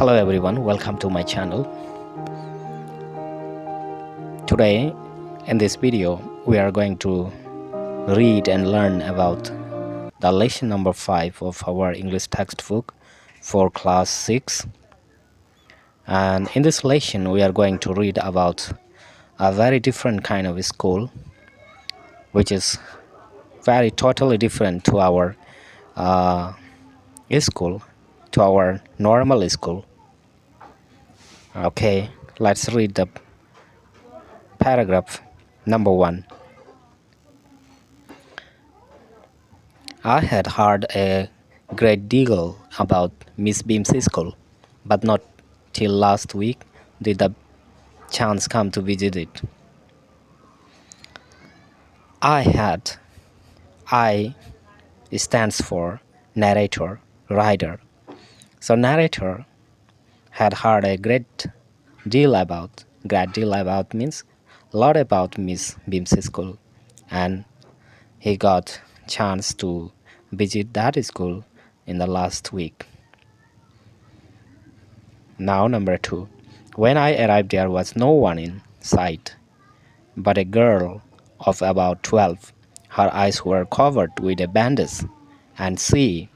Hello everyone, welcome to my channel. Today in this video we are going to read and learn about the lesson number 5 of our English textbook for class 6. And in this lesson we are going to read about a very different kind of school, which is very totally different to our school, to our normal school. Okay, let's read the paragraph number 1. I had heard a great deal about Miss Beam's school, but not till last week did the chance come to visit it. I stands for narrator, writer. So narrator had heard a great deal about means a lot about Miss Beam's school, and he got chance to visit that school in the last week. Now number 2. When I arrived there was no one in sight but a girl of about 12. Her eyes were covered with a bandage, and she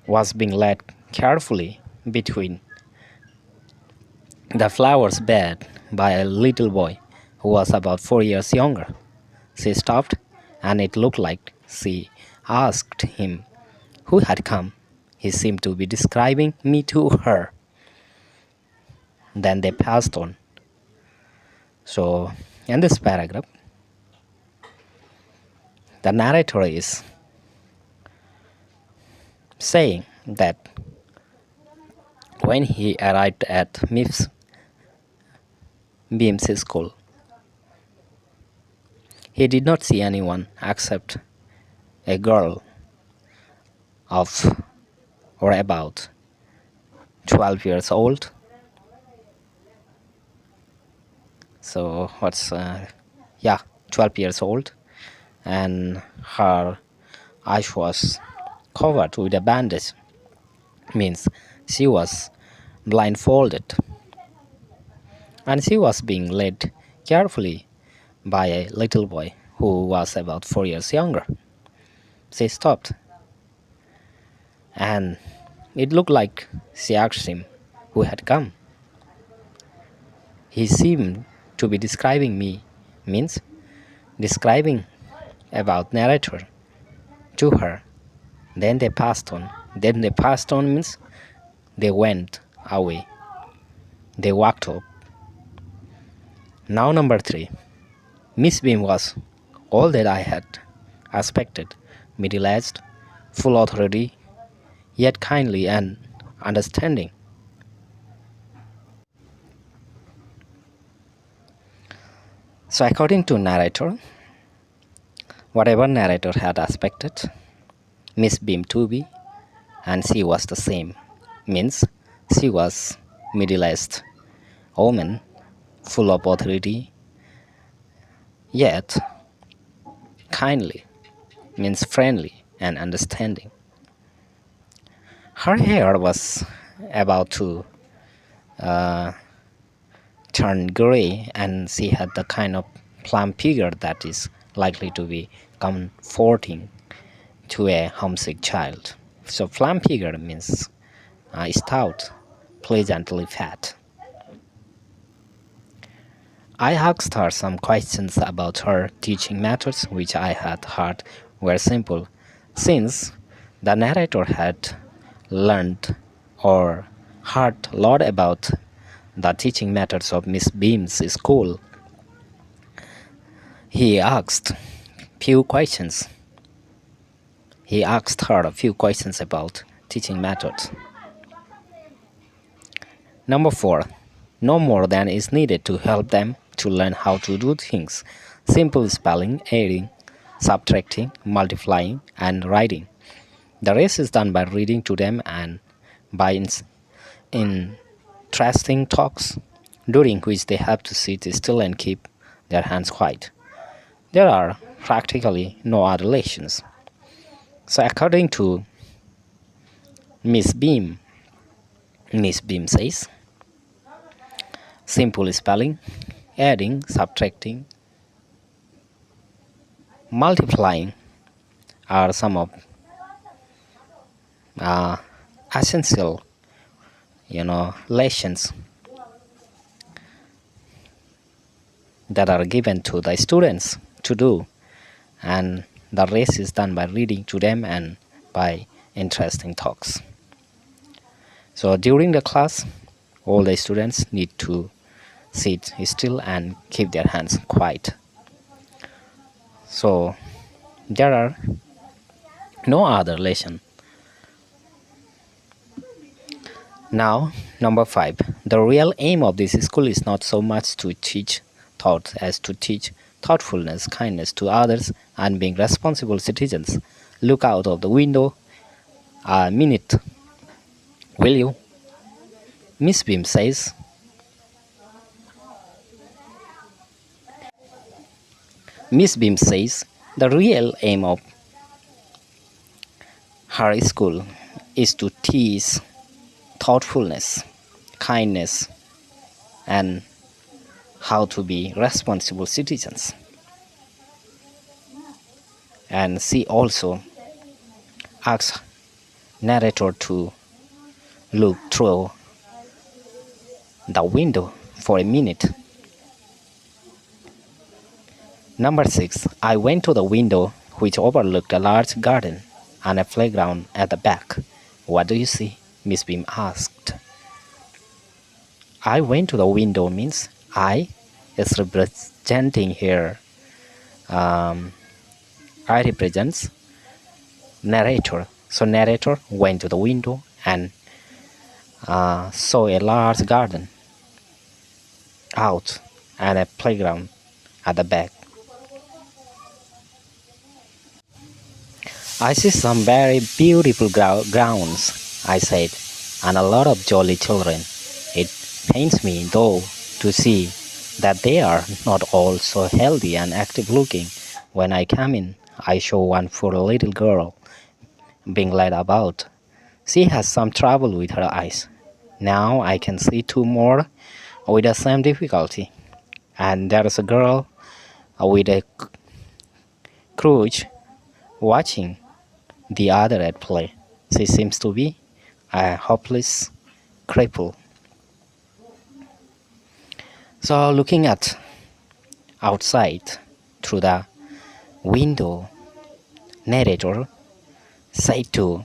was being led carefully between the flowers bed by a little boy who was about 4 years younger. She stopped, and it looked like she asked him who had come. He seemed to be describing me to her. Then they passed on. So in this paragraph, the narrator is saying that when he arrived at Miss Beam's school, he did not see anyone except a girl of or about 12 years old. So 12 years old, and her eyes was covered with a bandage, means she was blindfolded, and she was being led carefully by a little boy who was about 4 years younger. She stopped, and it looked like she asked him who had come. He seemed to be describing me, means describing about narrator to her. Then they passed on. Means they went away. They walked up. Now number 3. Miss Beam was all that I had expected. Middle-aged, full authority, yet kindly and understanding. So according to narrator, whatever narrator had expected Miss Beam to be, and she was the same, means she was middle-aged woman, full of authority, yet kindly, means friendly and understanding. Her hair was about to turn gray, and she had the kind of plump figure that is likely to be comforting to a homesick child. So plump figure means stout, pleasantly fat. I asked her some questions about her teaching methods, which I had heard were simple, since the narrator had learned or heard a lot about the teaching methods of Miss Beam's school. He asked her a few questions about teaching methods. Number 4. No more than is needed to help them to learn how to do things. Simple spelling, adding, subtracting, multiplying, and writing. The rest is done by reading to them and by interesting talks, during which they have to sit still and keep their hands quiet. There are practically no other lessons. So according to Miss Beam, Miss Beam says simple spelling, adding, subtracting, multiplying are some of uh, essential lessons that are given to the students to do, and the rest is done by reading to them and by interesting talks. So during the class, all the students need to sit still and keep their hands quiet. So there are no other lesson. Now, number 5. The real aim of this school is not so much to teach thought as to teach thoughtfulness, kindness to others, and being responsible citizens. Look out of the window a minute, will you? Miss Beam says. Miss Beam says the real aim of her school is to teach thoughtfulness, kindness, and how to be responsible citizens. And she also asks narrator to look through the window for a minute. Number 6. I went to the window which overlooked a large garden and a playground at the back. What do you see? Miss Beam asked. I went to the window means I is representing here. I represents narrator. So narrator went to the window and saw a large garden out and a playground at the back. I see some very beautiful grounds, I said, and a lot of jolly children. It pains me, though, to see that they are not all so healthy and active looking. When I come in, I saw one poor little girl being led about. She has some trouble with her eyes. Now I can see 2 more with the same difficulty. And there is a girl with a crutch watching the other at play. She seems to be a hopeless cripple. So looking at outside through the window, narrator said to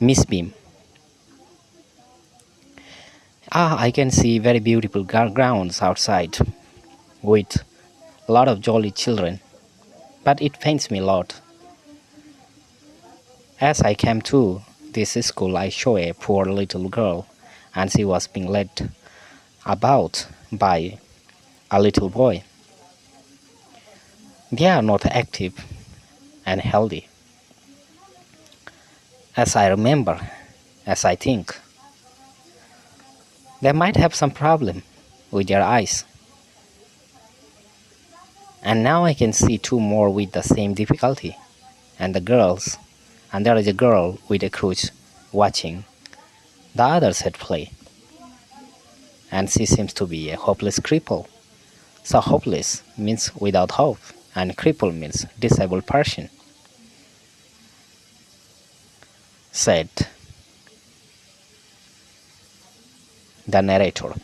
Miss Beam, I can see very beautiful grounds outside with a lot of jolly children, but it pains me a lot. As I came to this school, I saw a poor little girl, and she was being led about by a little boy. They are not active and healthy. As I remember, as I think, they might have some problem with their eyes. And now I can see 2 more with the same difficulty. And there is a girl with a crutch watching the others at play. And she seems to be a hopeless cripple. So hopeless means without hope, and cripple means disabled person, said the narrator.